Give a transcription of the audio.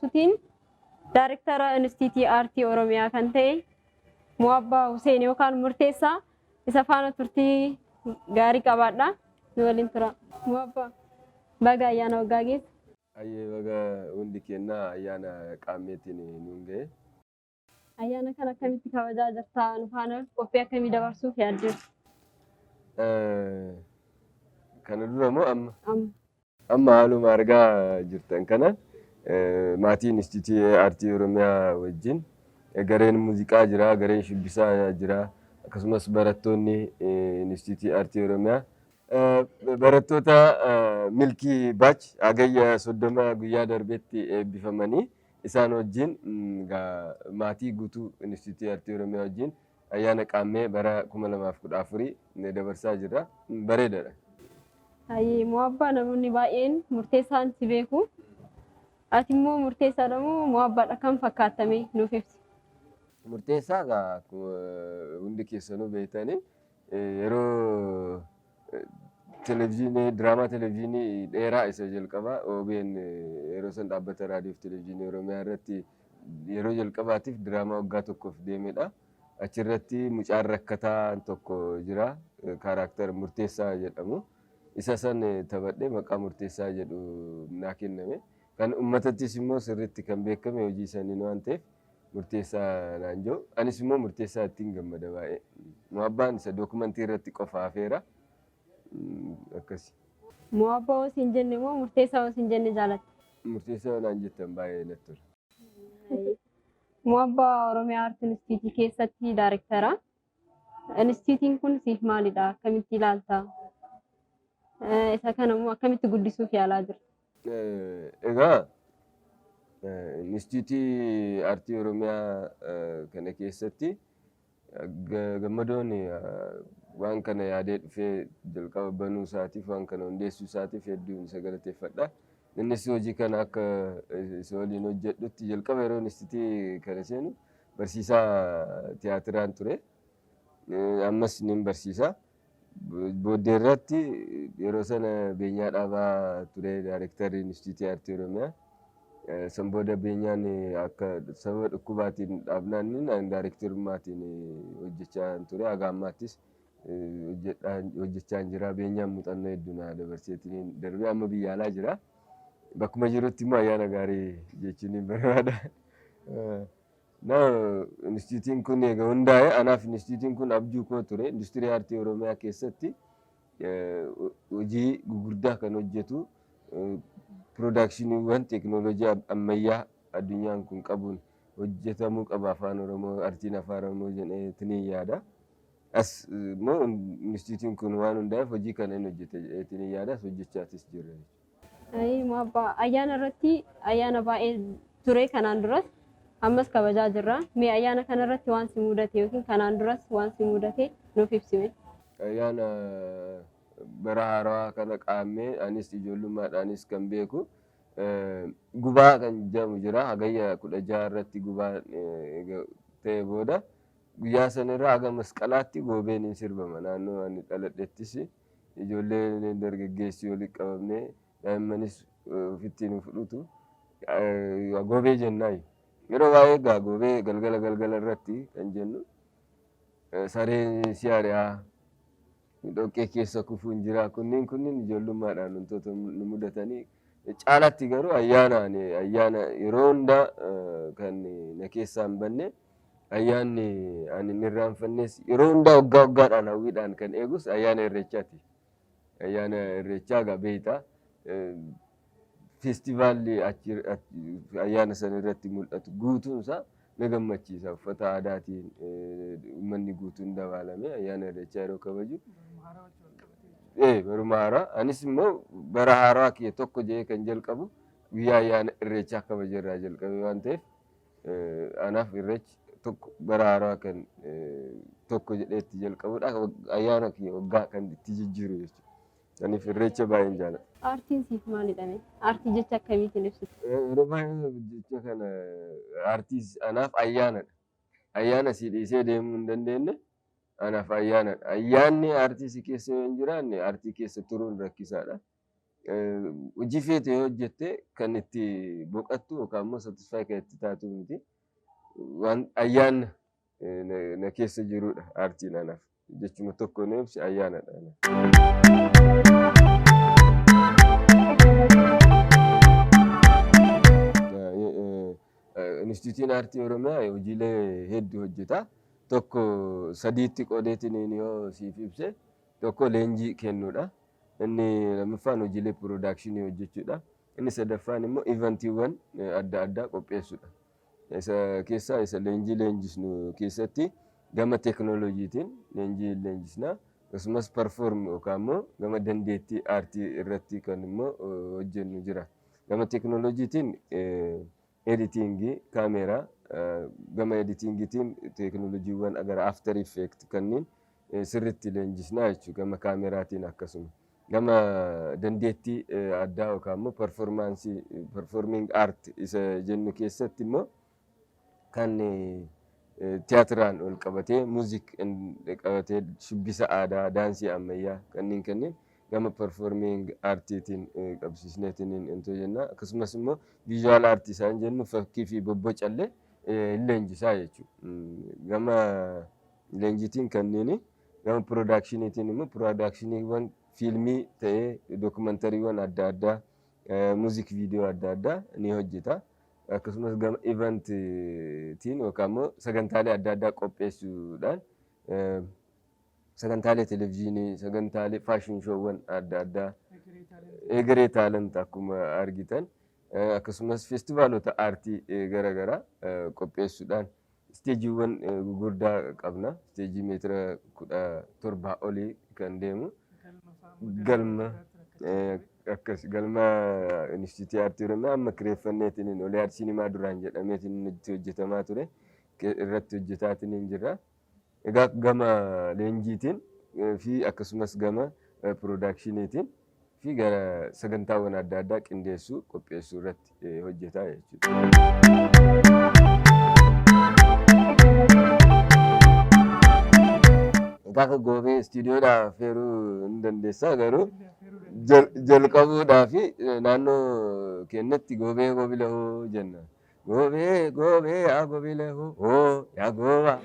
Kutiin Daayirektara Inistiitii Aartii Oromiyaa kan ta'e Muabbaa Huseen yookaan Murteessaa isa faana turtii gaarii qabaadha. Nu waliin tura. Muabbaa baga ayyaana waggaa geesse. Ayyee baga hundi kennaa ayyaana qaameetiin nuun ga'e. Ayyaana kana akkamitti kabajaa jirta? Nu faana qophii akkamii dabarsuuf yaaddeetu? Kana dura moo amma? Amma haaluma argaa jirtan kana maatiin Inistiitii Aartii Oromiyaa wajjin gareen muuziqaa jira, gareen shubbisaa jira, akkasumas barattoonni Inistiitii Aartii Oromiyaa barattoota milkii baach hagayya 30 guyyaa darbeetti eebbifamanii isaan wajjin maatii guutuu Inistiitii Aartii Oromiyaa wajjin ayyaana qaammee bara 2014 dabarsaa jirra. Bareedaadha. Ayyee Muabbaa namoonni baay'een Murteessaan si beeku. Ati immoo Murteessaadha moo Muabbaadha kam fakkaatame nuuf ibsi? Murteessaa hundi keessanuu beektanii yeroo televizyiinii diraamaa televizyiinii dheeraa isa jalqabaa OBN yeroo san dhaabbata raadiyoo fi televizyiinii Oromiyaa irratti yeroo jalqabaatiif diraamaa waggaa tokkoof deemedha. Achirratti mucaan rakkataa tokko jira kaaraakter Murteessaa jedhamu. Isa san taphadhee maqaa Murteessaa jedhu naa kenname. Kan uummatattis immoo sirriitti kan beekame hojii isaanii waan ta'eef Murteessaa naan jiru. Anis immoo Murteessaa ittiin gammada baay'ee. Muabbaan isa dookumentii irratti qofa hafeera. Akkasi. Muabbaa osoo hin jenne moo Murteessaa osoo hin jenne jaalatta? Murteessaa naan jettan baay'ee natti tola. Muabbaa Oromiyaa Aartii Inistiitii keessatti daayirektara. Inistiitiin kun siif maalidha? Akkamitti ilaalta? Isa kana immoo akkamitti guddisuuf yaalaa jirta? Egaa Inistiitii Aartii Oromiyaa kana keessatti gammadoon waan kana yaadee dhufee jalqaba banuu isaatiif waan kana hundeessuu isaatiif hedduun isa galateeffadha. Innis hojii kana akka isa waliin hojjedhutti jalqaba yeroo Inistiitii kana seenu barsiisaa tiyaatiraan ture. Ammas ni barsiisa. Booddee irratti yeroo sana Beenyaa Dhaabaa ture daayirektarri Inistiitii Aartii Oromiyaa. San booda Beenyaan akka sababa dhukkubaatiin dhaabnaan daayirektarummaatiin hojjechaa ture. Haga ammaattis hojjechaa jira. Beenyaan muuxannoo hedduu naa dabarseetiin darbee amma biyya alaa jira. Bakkuma jirutti immoo ayyaana gaarii jechuun barbaada. Inistiitiin kun egaa hundaa'e anaaf Inistiitiin kun abjuu koo ture. Industirii Aartii Oromiyaa keessatti hojii gurguddaa kan hojjetu piroodaakshiniiwwan teekinooloojii ammayyaa addunyaan kun qabuun hojjetamuu qaba afaan Oromoo, aartiin afaan Oromoo jedhee yaada. As immoo Inistiitiin kun waan hundaa'eef hojii kana hin hojjete jedhee yaada. Hojjechaatis jira. Muabbaa ayyaana irratti ayyaana baay'ee ture kanaan duras ammas kabajaa jirra. Mee ayyaana kana irratti waan si mudate yookiin kanaan duras waan si mudate nuuf ibsime? Ayyaana bara haaraa kana qaammee anis ijoollummaadhaanis kan beeku gubaa kan jedhamu jira. Hagayya 16 irratti gubaa ta'e booda guyyaa sanarraa haga masqalaatti goobeen hin sirbama. Naannoo ani dhaladhettis ijoollee dargaggeessii walitti qabamnee daa'immanis ofitti nu fudhutu goobee jennaayi. Yeroo baay'ee egaa goobee galgala irratti kan jennu saree si ari'aa dhoqqee keessa kufuun jira. Kunniin ijoollummaadhaan wantoota nu mudatanii caalaatti garuu ayyaana yeroo hundaa kan na keessaa hin banne ayyaanni ani hin irraanfannes yeroo hundaa waggaadhaan hawwiidhaan kan eegus ayyaana Irreechaati. Ayyaana Irreechaa egaa beektaa feestivaalli ayyaana sana irratti mul'atu guutuunsaa na gammachiisa. Uffata aadaatiin uummanni guutuun dabalamee ayyaana Irreechaa yeroo kabaju baruma haaraa. Anis immoo bara haaraa kiyya tokko jedhee kan jalqabu guyyaa ayyaana Irreechaa kabajarraa jalqabe waan ta'eef anaaf Irreechi tokko bara haaraa kan tokko jedhee itti jalqabudha. Ayyaana kiyya waggaa kan itti jijjiiru jechuudha. Aniif Irreecha baay'een jaalladha. Aartiin siif maalidha? Aartii jecha akkamiitiin ibsitu? Yeroo baay'ee jecha kana aartii anaaf ayyaanadha. Ayyaana si dhiisee deemuu hin dandeenye anaaf ayyaanadha. Ayyaanni aartii si keessa yoo hin jiraanne aartii keessa turuun rakkisaadha. hojii feete yoo hojjette kan itti boqattu yookaan immoo satisfaayi kan itti taatu miti. Waan ayyaana na keessa jirudha aartiin anaaf. Jechuma tokko ni ibsi ayyaanadha. Instituutiin Aartii Oromiyaa hojiilee hedduu hojjeta. Tokko sadiitti qoodeetiin yoo siif ibse tokko leenjii kennuudha. Inni lammaffaan hojiilee piroodakshinii hojjechuudha. Inni sadaffaan immoo ivantiiwwan adda addaa qopheessuudha. Isa keessaa isa leenjii leenjisnu keessatti gama teekinooloojiitiin leenjii leenjisnaa. Akkasumas perform yookaan immoo gama dandeettii aartii irratti kan immoo hojjennu jira. Gama teekinooloojiitiin editingii kaameeraa gama editingiitiin teekinooloojiiwwan agar after effect kanneen sirriitti leenjisnaa jechuudha. Gama kaameeraatiin akkasuma. Gama dandeettii addaa yookaan immoo performaansii performing art isa jennu keessatti immoo kan tiyaatiraan ol qabatee muuziq qabatee shubbisa aadaa daansii ammayyaa kanneen gama performing artiitiin qabsiisneetiin into jenna. Akkasumas immoo visual art isaan jennu fakkii fi bobbocallee leenjisaa jechuudha. Gama leenjiitiin kanneen gama piroodaakshiniitiin immoo piroodaakshiniiwwan fiilmii ta'ee dookumantariiwwan adda addaa muuziq viidiyoo adda addaa ni hojjeta. Akkasumas gama eventiin yookaan immoo sagantaalee adda addaa qopheessuudhaan sagantaalee televezyiinii, sagantaalee faashin shoowwan adda addaa egeree taalent akkuma argitan akkasumas feestivaalota aartii garaagaraa qopheessuudhaan isteejiiwwan gurguddaa qabna. Isteejii meetira 17 olii kan deemu galma galma Instituutii Aartii Oromiyaa amma kireeffanneetiin Olee Aart Sinimaa duraan jedhameetiin itti hojjetamaa ture irratti hojjetaatiin jirra. Egaa gama leenjiitiin fi akkasumas gama piroodaakshiniitiin fi gara sagantaawwan adda addaa qindeessuu qopheessuu irratti hojjetaa jechuudha. Egaa goobee istiidiyoodhaa feeruu hin dandeessaa garuu jalqabuudhaaf naannoo keenyatti goobee goobila hoo jenna. Goobee goobee yaa goobila hoo yaa gooba.